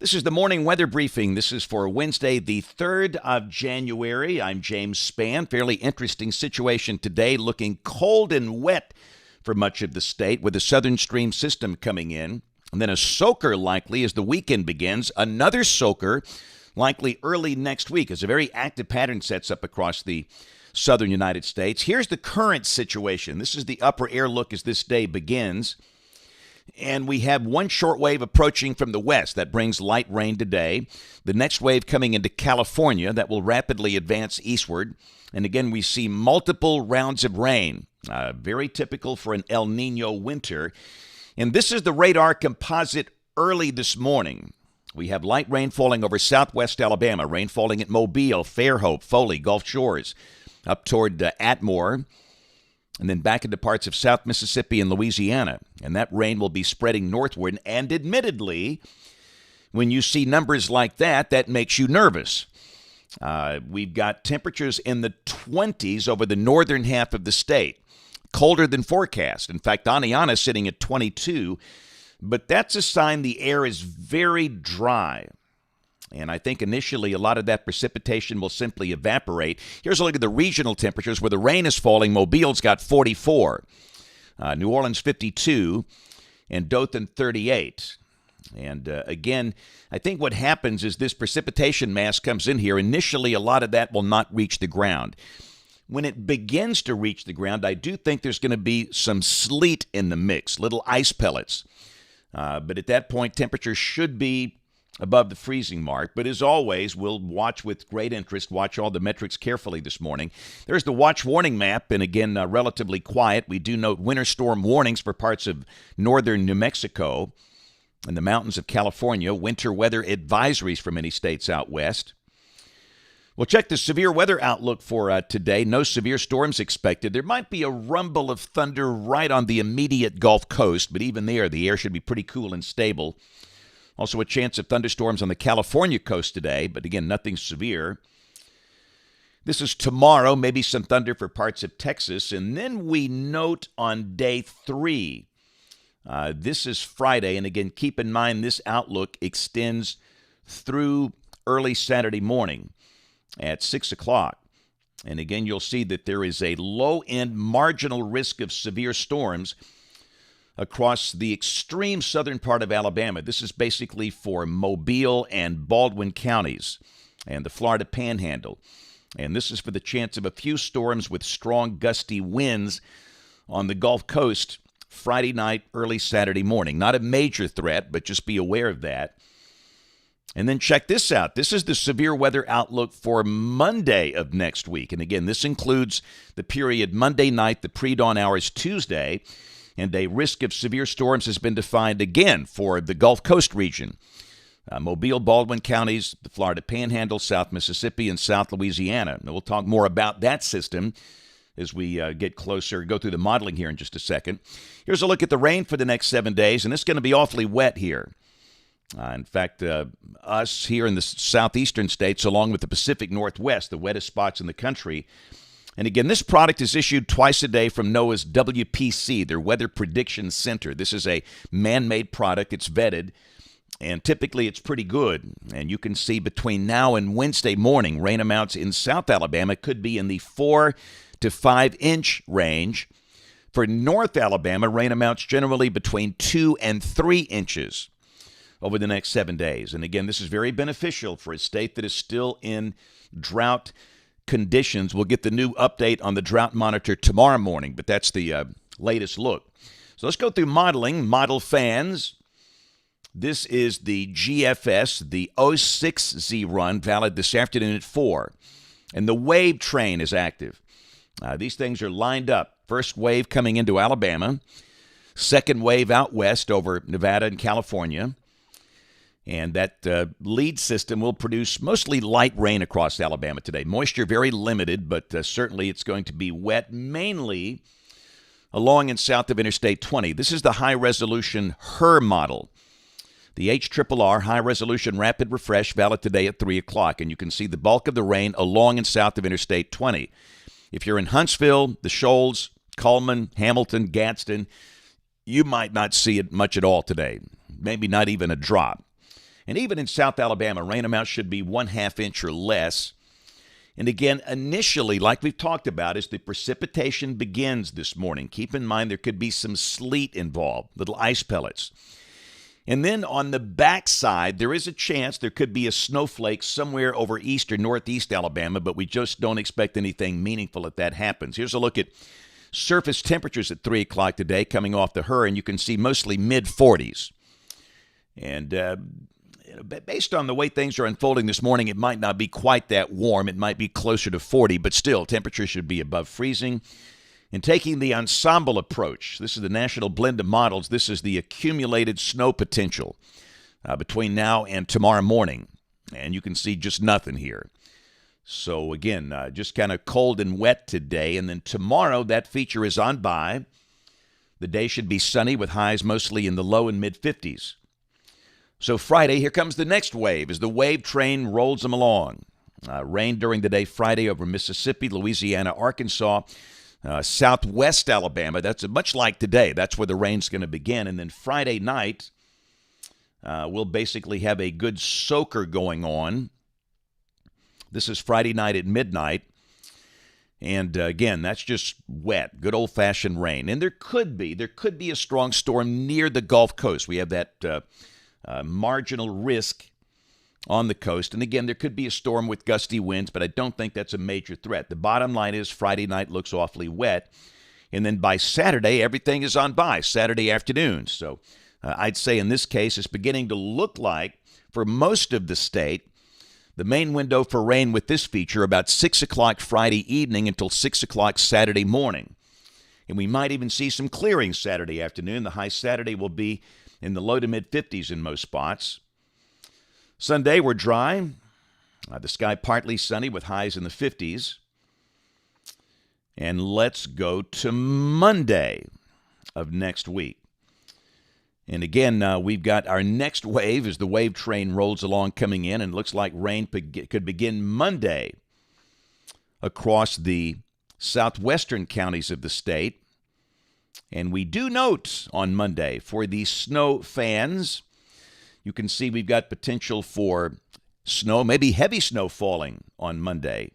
This is the morning weather briefing. This is for Wednesday, the 3rd of January. I'm James Spann. Fairly interesting situation today, looking cold and wet for much of the state with a southern stream system coming in. And then a soaker likely as the weekend begins. Another soaker likely early next week as a very active pattern sets up across the southern United States. Here's the current situation. This is the upper air look as this day begins. And we have one short wave approaching from the west that brings light rain today. The next wave coming into California that will rapidly advance eastward. And again, we see multiple rounds of rain, very typical for an El Nino winter. And this is the radar composite early this morning. We have light rain falling over southwest Alabama, rain falling at Mobile, Fairhope, Foley, Gulf Shores, up toward Atmore, and then back into parts of South Mississippi and Louisiana. And that rain will be spreading northward. And admittedly, when you see numbers like that, that makes you nervous. We've got temperatures in the 20s over the northern half of the state, colder than forecast. In fact, Aniana is sitting at 22, but that's a sign the air is very dry. And I think initially a lot of that precipitation will simply evaporate. Here's a look at the regional temperatures where the rain is falling. Mobile's got 44, New Orleans 52, and Dothan 38. And again, I think what happens is this precipitation mass comes in here. Initially, a lot of that will not reach the ground. When it begins to reach the ground, I do think there's going to be some sleet in the mix, little ice pellets. But at that point, temperatures should be above the freezing mark. But as always, we'll watch with great interest, watch all the metrics carefully this morning. There's the watch warning map, and again, relatively quiet. We do note winter storm warnings for parts of northern New Mexico and the mountains of California, winter weather advisories for many states out west. We'll check the severe weather outlook for today. No severe storms expected. There might be a rumble of thunder right on the immediate Gulf Coast, but even there, the air should be pretty cool and stable. Also a chance of thunderstorms on the California coast today, but again, nothing severe. This is tomorrow, maybe some thunder for parts of Texas. And then we note on day 3, this is Friday, and again, keep in mind this outlook extends through early Saturday morning at 6 o'clock. And again, you'll see that there is a low-end marginal risk of severe storms across the extreme southern part of Alabama. This is basically for Mobile and Baldwin counties and the Florida Panhandle. And this is for the chance of a few storms with strong gusty winds on the Gulf Coast Friday night, early Saturday morning. Not a major threat, but just be aware of that. And then check this out. This is the severe weather outlook for Monday of next week. And again, this includes the period Monday night, the pre-dawn hours Tuesday, and a risk of severe storms has been defined again for the Gulf Coast region. Mobile, Baldwin counties, the Florida Panhandle, South Mississippi, and South Louisiana. And we'll talk more about that system as we get closer, go through the modeling here in just a second. Here's a look at the rain for the next 7 days, and it's going to be awfully wet here. In fact, us here in the southeastern states, along with the Pacific Northwest, the wettest spots in the country. And again, this product is issued twice a day from NOAA's WPC, their Weather Prediction Center. This is a man-made product. It's vetted, and typically it's pretty good. And you can see between now and Wednesday morning, rain amounts in South Alabama could be in the 4 to 5 inch range. For North Alabama, rain amounts generally between 2 and 3 inches over the next 7 days. And again, this is very beneficial for a state that is still in drought conditions. We'll get the new update on the drought monitor tomorrow morning, but that's the latest look. So let's go through modeling. Model fans. This is the GFS, the 06Z run, valid this afternoon at 4. And the wave train is active. These things are lined up. First wave coming into Alabama. Second wave out west over Nevada and California. And that lead system will produce mostly light rain across Alabama today. Moisture very limited, but certainly it's going to be wet, mainly along and south of Interstate 20. This is the high-resolution HRR model. The HRRR, high-resolution rapid refresh, valid today at 3 o'clock. And you can see the bulk of the rain along and south of Interstate 20. If you're in Huntsville, the Shoals, Cullman, Hamilton, Gadsden, you might not see it much at all today. Maybe not even a drop. And even in South Alabama, rain amounts should be 1/2 inch or less. And again, initially, like we've talked about, as the precipitation begins this morning, keep in mind there could be some sleet involved, little ice pellets. And then on the backside, there is a chance there could be a snowflake somewhere over east or northeast Alabama, but we just don't expect anything meaningful if that happens. Here's a look at surface temperatures at 3 o'clock today coming off the hurricane. You can see mostly mid-40s. And based on the way things are unfolding this morning, it might not be quite that warm. It might be closer to 40, but still, temperatures should be above freezing. And taking the ensemble approach, this is the national blend of models. This is the accumulated snow potential between now and tomorrow morning. And you can see just nothing here. So, again, just kind of cold and wet today. And then tomorrow, that feature is on by. The day should be sunny with highs mostly in the low and mid-50s. So Friday, here comes the next wave as the wave train rolls them along. Rain during the day Friday over Mississippi, Louisiana, Arkansas, southwest Alabama. That's much like today. That's where the rain's going to begin. And then Friday night, we'll basically have a good soaker going on. This is Friday night at midnight. And again, that's just wet, good old-fashioned rain. And there could be a strong storm near the Gulf Coast. We have that marginal risk on the coast. And again, there could be a storm with gusty winds, but I don't think that's a major threat. The bottom line is Friday night looks awfully wet. And then by Saturday, everything is on by, Saturday afternoon. So I'd say in this case, it's beginning to look like, for most of the state, the main window for rain with this feature about 6 o'clock Friday evening until 6 o'clock Saturday morning. And we might even see some clearing Saturday afternoon. The high Saturday will be in the low to mid-50s in most spots. Sunday, we're dry. The sky partly sunny with highs in the 50s. And let's go to Monday of next week. And again, we've got our next wave as the wave train rolls along coming in, and it looks like rain could begin Monday across the southwestern counties of the state. And we do note on Monday for the snow fans, you can see we've got potential for snow, maybe heavy snow falling on Monday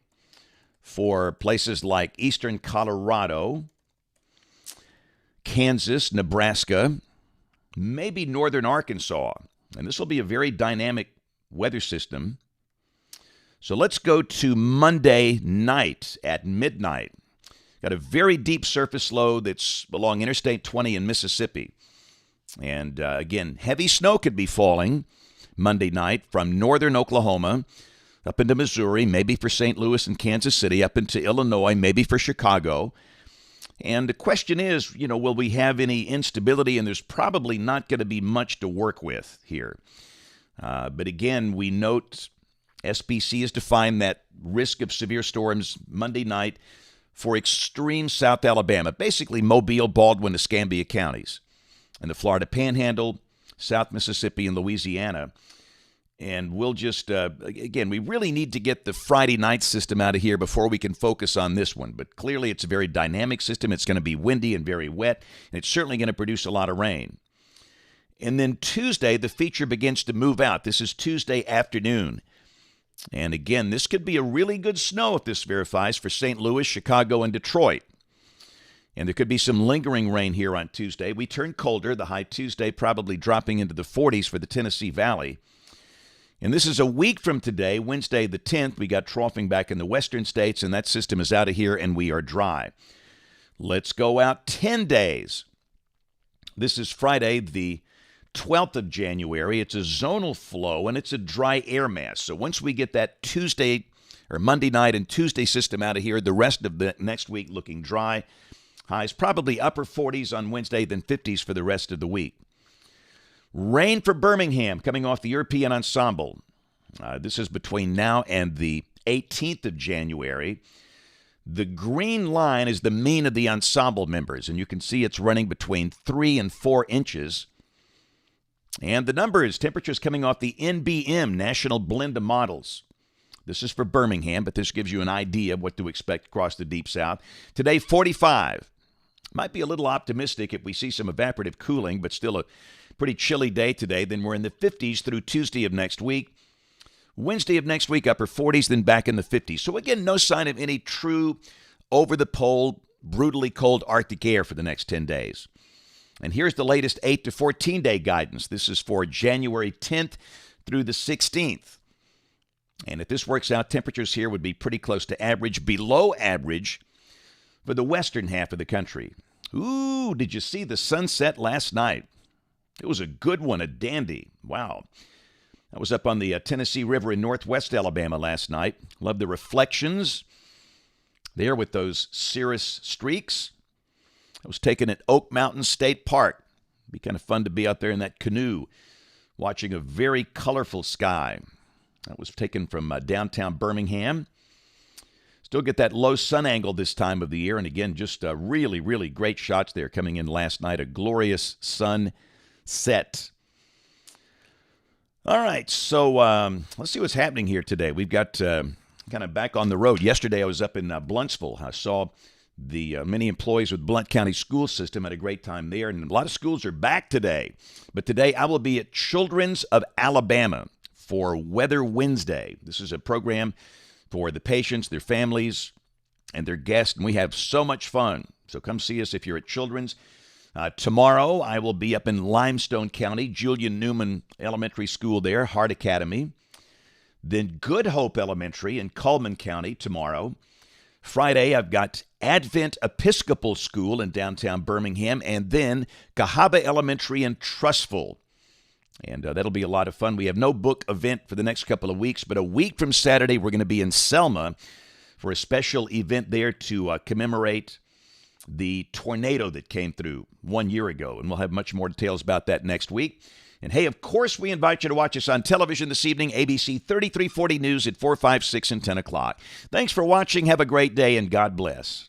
for places like eastern Colorado, Kansas, Nebraska, maybe northern Arkansas. And this will be a very dynamic weather system. So let's go to Monday night at midnight. Got a very deep surface low that's along Interstate 20 in Mississippi. And again, heavy snow could be falling Monday night from northern Oklahoma up into Missouri, maybe for St. Louis and Kansas City, up into Illinois, maybe for Chicago. And the question is, will we have any instability? And there's probably not going to be much to work with here. But again, we note SPC has defined that risk of severe storms Monday night for extreme South Alabama, basically Mobile, Baldwin, Escambia counties, and the Florida Panhandle, South Mississippi, and Louisiana. And we'll just, again, we really need to get the Friday night system out of here before we can focus on this one. But clearly it's a very dynamic system. It's going to be windy and very wet, and it's certainly going to produce a lot of rain. And then Tuesday, the feature begins to move out. This is Tuesday afternoon. And again, this could be a really good snow if this verifies for St. Louis, Chicago, and Detroit. And there could be some lingering rain here on Tuesday. We turn colder, the high Tuesday probably dropping into the 40s for the Tennessee Valley. And this is a week from today, Wednesday the 10th. We got troughing back in the western states, and that system is out of here, and we are dry. Let's go out 10 days. This is Friday, the 12th of January. It's a zonal flow, and it's a dry air mass. So once we get that Tuesday or Monday night and Tuesday system out of here, the rest of the next week looking dry. Highs probably upper 40s on Wednesday, then 50s for the rest of the week. Rain for Birmingham coming off the European ensemble. This is between now and the 18th of January. The green line is the mean of the ensemble members, and you can see it's running between 3 and 4 inches. And the number is temperatures coming off the NBM, National Blend of Models. This is for Birmingham, but this gives you an idea of what to expect across the Deep South. Today, 45. Might be a little optimistic if we see some evaporative cooling, but still a pretty chilly day today. Then we're in the 50s through Tuesday of next week. Wednesday of next week, upper 40s, then back in the 50s. So again, no sign of any true over-the-pole, brutally cold Arctic air for the next 10 days. And here's the latest 8 to 14-day guidance. This is for January 10th through the 16th. And if this works out, temperatures here would be pretty close to average, below average for the western half of the country. Ooh, did you see the sunset last night? It was a good one, a dandy. Wow. I was up on the Tennessee River in northwest Alabama last night. Love the reflections there with those cirrus streaks. I was taken at Oak Mountain State Park. It'd be kind of fun to be out there in that canoe watching a very colorful sky. That was taken from downtown Birmingham. Still get that low sun angle this time of the year. And again, just really, really great shots there coming in last night. A glorious sunset. All right, so let's see what's happening here today. We've got kind of back on the road. Yesterday I was up in Bluntsville. I saw the many employees with Blount County school system. Had a great time there. And a lot of schools are back today. But today I will be at Children's of Alabama for Weather Wednesday. This is a program for the patients, their families, and their guests, and we have so much fun. So come see us if you're at Children's. Tomorrow, I will be up in Limestone County, Julian Newman Elementary School there, Hart Academy. Then Good Hope Elementary in Cullman County tomorrow. Friday, I've got Advent Episcopal School in downtown Birmingham, and then Cahaba Elementary in Trussville. And that'll be a lot of fun. We have no book event for the next couple of weeks, but a week from Saturday, we're going to be in Selma for a special event there to commemorate the tornado that came through 1 year ago. And we'll have much more details about that next week. And hey, of course, we invite you to watch us on television this evening, ABC 3340 News at 4, 5, 6, and 10 o'clock. Thanks for watching. Have a great day, and God bless.